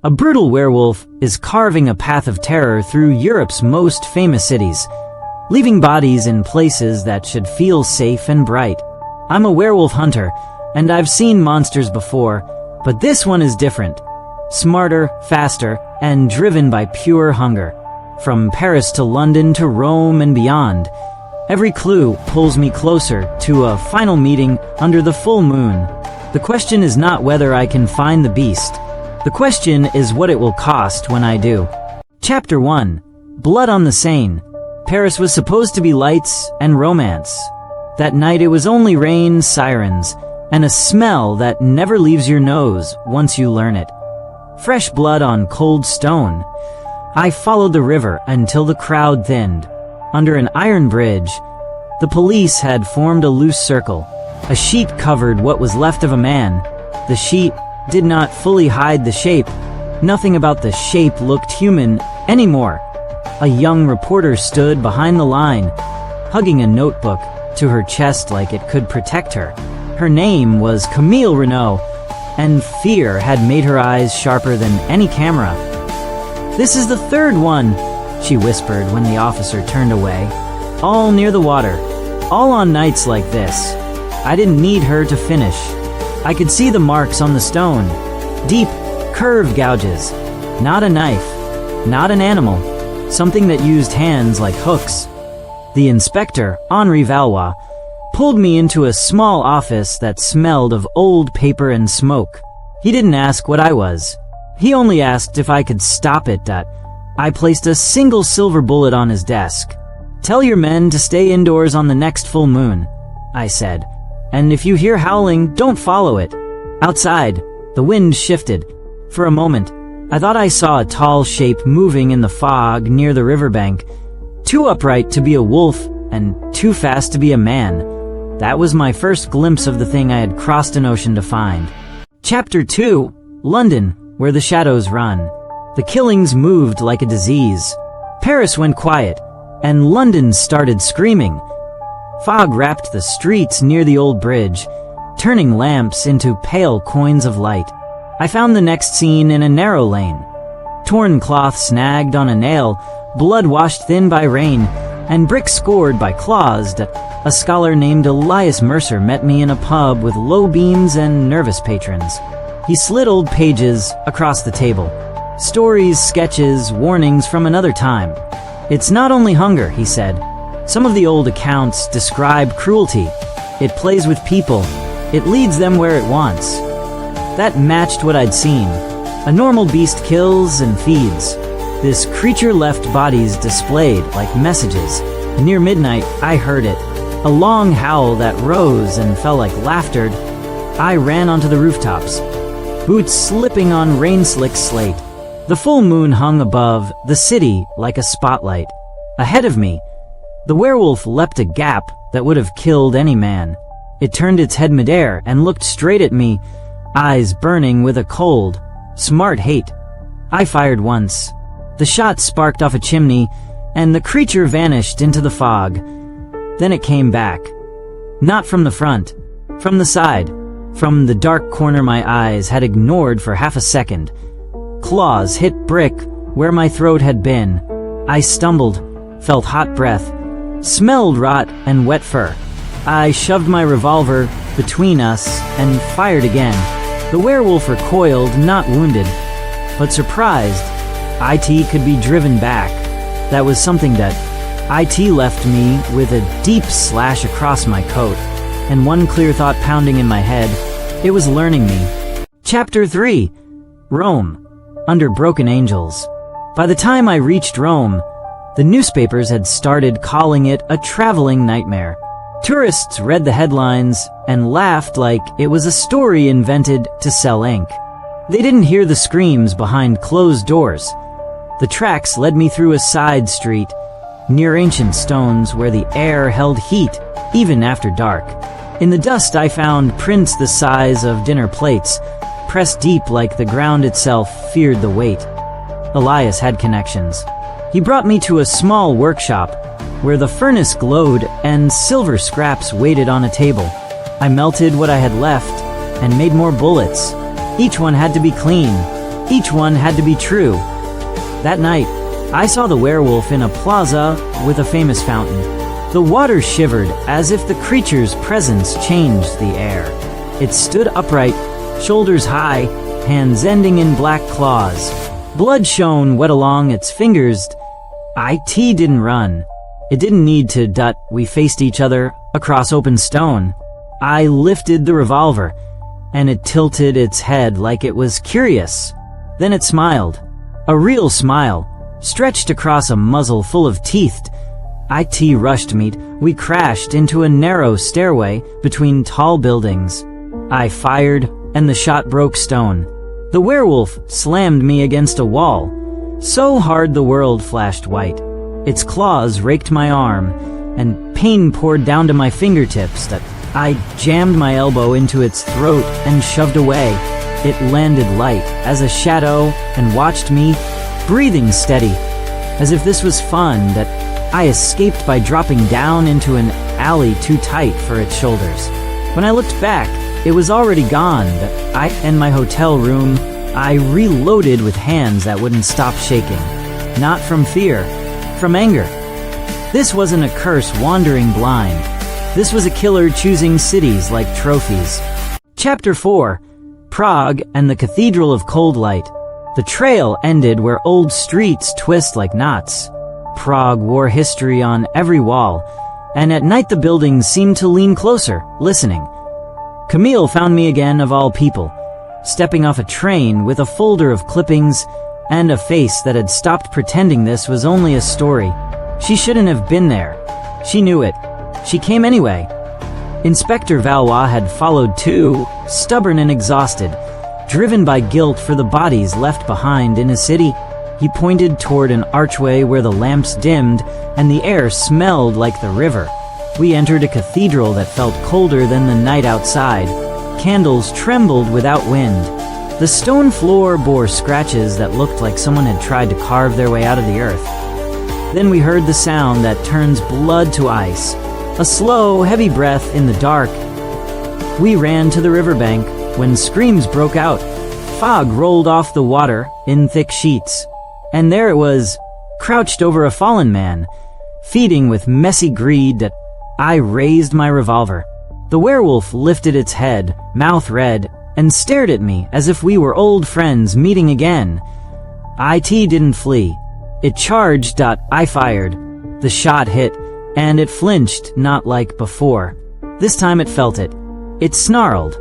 A brutal werewolf is carving a path of terror through Europe's most famous cities, leaving bodies in places that should feel safe and bright. I'm a werewolf hunter, and I've seen monsters before, but this one is different. Smarter, faster, and driven by pure hunger. From Paris to London to Rome and beyond, every clue pulls me closer to a final meeting under the full moon. The question is not whether I can find the beast. The question is what it will cost when I do. Chapter 1. Blood on the Seine. Paris was supposed to be lights and romance. That night it was only rain, sirens, and a smell that never leaves your nose once you learn it. Fresh blood on cold stone. I followed the river until the crowd thinned. Under an iron bridge, the police had formed a loose circle. A sheet covered what was left of a man. The sheet did not fully hide the shape. Nothing about the shape looked human anymore. A young reporter stood behind the line, hugging a notebook to her chest like it could protect her. Her name was Camille Renaud, and fear had made her eyes sharper than any camera. "This is the third one," she whispered when the officer turned away. "All near the water. All on nights like this." I didn't need her to finish. I could see the marks on the stone. Deep, curved gouges. Not a knife. Not an animal. Something that used hands like hooks. The inspector, Henri Valois, pulled me into a small office that smelled of old paper and smoke. He didn't ask what I was. He only asked if I could stop it. I placed a single silver bullet on his desk. "Tell your men to stay indoors on the next full moon," I said. "And if you hear howling, don't follow it." Outside, the wind shifted. For a moment, I thought I saw a tall shape moving in the fog near the riverbank. Too upright to be a wolf, and too fast to be a man. That was my first glimpse of the thing I had crossed an ocean to find. Chapter 2. London, where the shadows run. The killings moved like a disease. Paris went quiet, and London started screaming. Fog wrapped the streets near the old bridge, turning lamps into pale coins of light. I found the next scene in a narrow lane. Torn cloth snagged on a nail, blood washed thin by rain, and bricks scored by claws. A scholar named Elias Mercer met me in a pub with low beams and nervous patrons. He slid old pages across the table. Stories, sketches, warnings from another time. "It's not only hunger," he said. "Some of the old accounts describe cruelty. It plays with people. It leads them where it wants." That matched what I'd seen. A normal beast kills and feeds. This creature left bodies displayed like messages. Near midnight, I heard it. A long howl that rose and fell like laughter. I ran onto the rooftops, boots slipping on rain-slick slate. The full moon hung above the city like a spotlight. Ahead of me, the werewolf leapt a gap that would have killed any man. It turned its head midair and looked straight at me, eyes burning with a cold, smart hate. I fired once. The shot sparked off a chimney, and the creature vanished into the fog. Then it came back. Not from the front, from the side, from the dark corner my eyes had ignored for half a second. Claws hit brick where my throat had been. I stumbled, felt hot breath, smelled rot and wet fur. I shoved my revolver between us and fired again. The werewolf recoiled, not wounded, but surprised. IT could be driven back. That was something that IT left me with a deep slash across my coat, and one clear thought pounding in my head. It was learning me. Chapter 3. Rome, under broken angels. By the time I reached Rome, the newspapers had started calling it a traveling nightmare. Tourists read the headlines and laughed like it was a story invented to sell ink. They didn't hear the screams behind closed doors. The tracks led me through a side street, near ancient stones where the air held heat even after dark. In the dust I found prints the size of dinner plates, pressed deep like the ground itself feared the weight. Elias had connections. He brought me to a small workshop where the furnace glowed and silver scraps waited on a table. I melted what I had left and made more bullets. Each one had to be clean, Each one had to be true. That night, I saw the werewolf in a plaza with a famous fountain. The water shivered as if the creature's presence changed the air. It stood upright, shoulders high, hands ending in black claws. Blood shone wet along its fingers. It didn't run. It didn't need to dut. We faced each other across open stone. I lifted the revolver, and it tilted its head like it was curious. Then it smiled. A real smile, stretched across a muzzle full of teeth. It rushed me. We crashed into a narrow stairway between tall buildings. I fired, and the shot broke stone. The werewolf slammed me against a wall, so hard the world flashed white. Its claws raked my arm, and pain poured down to my fingertips that I jammed my elbow into its throat and shoved away. It landed light as a shadow and watched me, breathing steady, as if this was fun that I escaped by dropping down into an alley too tight for its shoulders. When I looked back, it was already gone, but I and my hotel room, I reloaded with hands that wouldn't stop shaking. Not from fear, from anger. This wasn't a curse wandering blind. This was a killer choosing cities like trophies. Chapter 4. Prague and the Cathedral of Cold Light. The trail ended where old streets twist like knots. Prague wore history on every wall, and at night the buildings seemed to lean closer, listening. Camille found me again, of all people, stepping off a train with a folder of clippings and a face that had stopped pretending this was only a story. She shouldn't have been there. She knew it. She came anyway. Inspector Valois had followed too, stubborn and exhausted, driven by guilt for the bodies left behind in his city. He pointed toward an archway where the lamps dimmed and the air smelled like the river. We entered a cathedral that felt colder than the night outside. Candles trembled without wind. The stone floor bore scratches that looked like someone had tried to carve their way out of the earth. Then we heard the sound that turns blood to ice, a slow, heavy breath in the dark. We ran to the riverbank when screams broke out. Fog rolled off the water in thick sheets. And there it was, crouched over a fallen man, feeding with messy greed that I raised my revolver. The werewolf lifted its head, mouth red, and stared at me as if we were old friends meeting again. It didn't flee. It charged. I fired. The shot hit, and it flinched, not like before. This time it felt it. It snarled,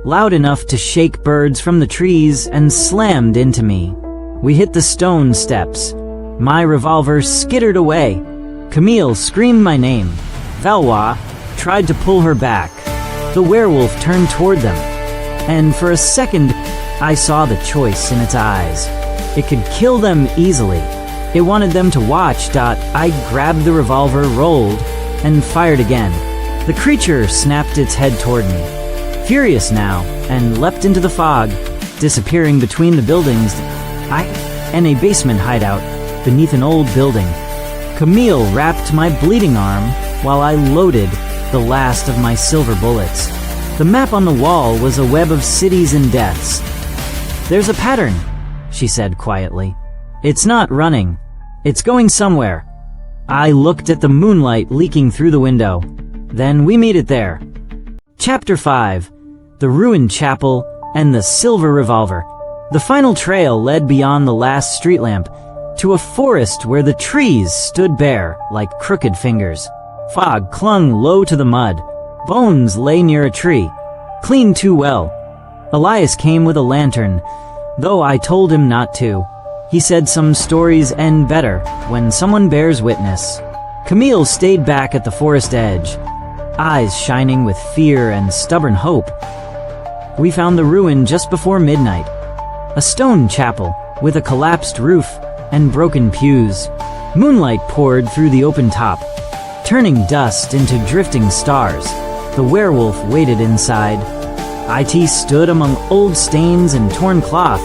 loud enough to shake birds from the trees, and slammed into me. We hit the stone steps. My revolver skittered away. Camille screamed my name. Valois tried to pull her back. The werewolf turned toward them, and for a second, I saw the choice in its eyes. It could kill them easily. It wanted them to watch. I grabbed the revolver, rolled, and fired again. The creature snapped its head toward me, furious now, and leapt into the fog, disappearing between the buildings. And a basement hideout beneath an old building. Camille wrapped my bleeding arm while I loaded the last of my silver bullets. The map on the wall was a web of cities and deaths. "There's a pattern," she said quietly. "It's not running. It's going somewhere." I looked at the moonlight leaking through the window. Then we meet it there. Chapter 5. The Ruined Chapel and the Silver Revolver. The final trail led beyond the last street lamp to a forest where the trees stood bare like crooked fingers. Fog clung low to the mud. Bones lay near a tree, cleaned too well. Elias came with a lantern, though I told him not to. He said some stories end better when someone bears witness. Camille stayed back at the forest edge, eyes shining with fear and stubborn hope. We found the ruin just before midnight. A stone chapel with a collapsed roof and broken pews. Moonlight poured through the open top, turning dust into drifting stars. The werewolf waited inside. It stood among old stains and torn cloth,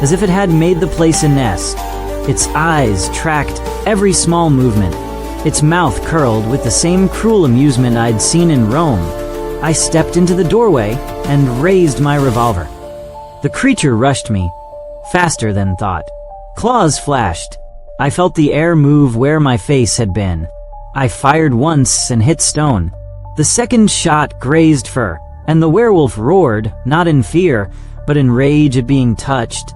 as if it had made the place a nest. Its eyes tracked every small movement. Its mouth curled with the same cruel amusement I'd seen in Rome. I stepped into the doorway and raised my revolver. The creature rushed me, faster than thought. Claws flashed. I felt the air move where my face had been. I fired once and hit stone. The second shot grazed fur, and the werewolf roared, not in fear, but in rage at being touched.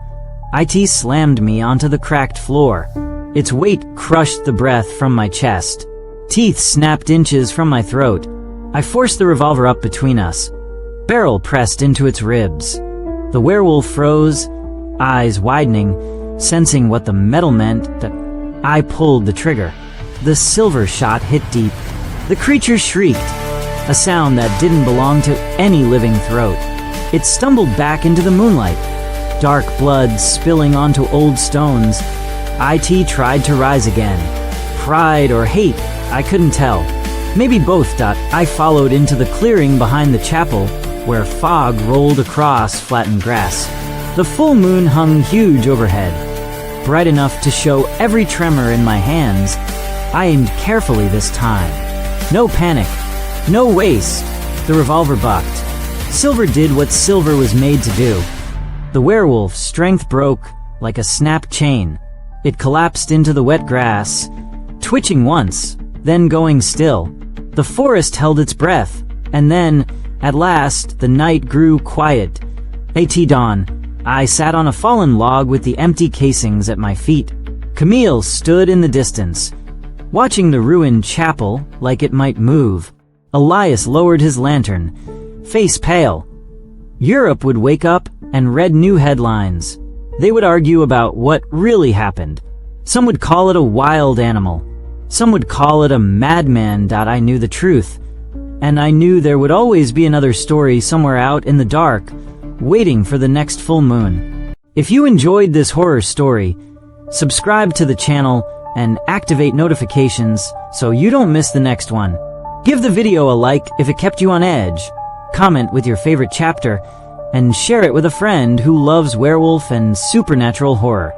It slammed me onto the cracked floor. Its weight crushed the breath from my chest. Teeth snapped inches from my throat. I forced the revolver up between us. Barrel pressed into its ribs. The werewolf froze, eyes widening, sensing what the metal meant. I pulled the trigger. The silver shot hit deep. The creature shrieked, a sound that didn't belong to any living throat. It stumbled back into the moonlight, dark blood spilling onto old stones. It tried to rise again. Pride or hate, I couldn't tell. Maybe both. I followed into the clearing behind the chapel, where fog rolled across flattened grass. The full moon hung huge overhead, bright enough to show every tremor in my hands. I aimed carefully this time. No panic, no waste. The revolver bucked. Silver did what silver was made to do. The werewolf's strength broke like a snapped chain. It collapsed into the wet grass, twitching once, then going still. The forest held its breath, and then, at last, the night grew quiet. At dawn, I sat on a fallen log with the empty casings at my feet. Camille stood in the distance, watching the ruined chapel like it might move. Elias lowered his lantern, face pale. Europe would wake up and read new headlines. They would argue about what really happened. Some would call it a wild animal. Some would call it a madman. I knew the truth. And I knew there would always be another story somewhere out in the dark, waiting for the next full moon. If you enjoyed this horror story, subscribe to the channel and activate notifications so you don't miss the next one. Give the video a like if it kept you on edge, comment with your favorite chapter, and share it with a friend who loves werewolf and supernatural horror.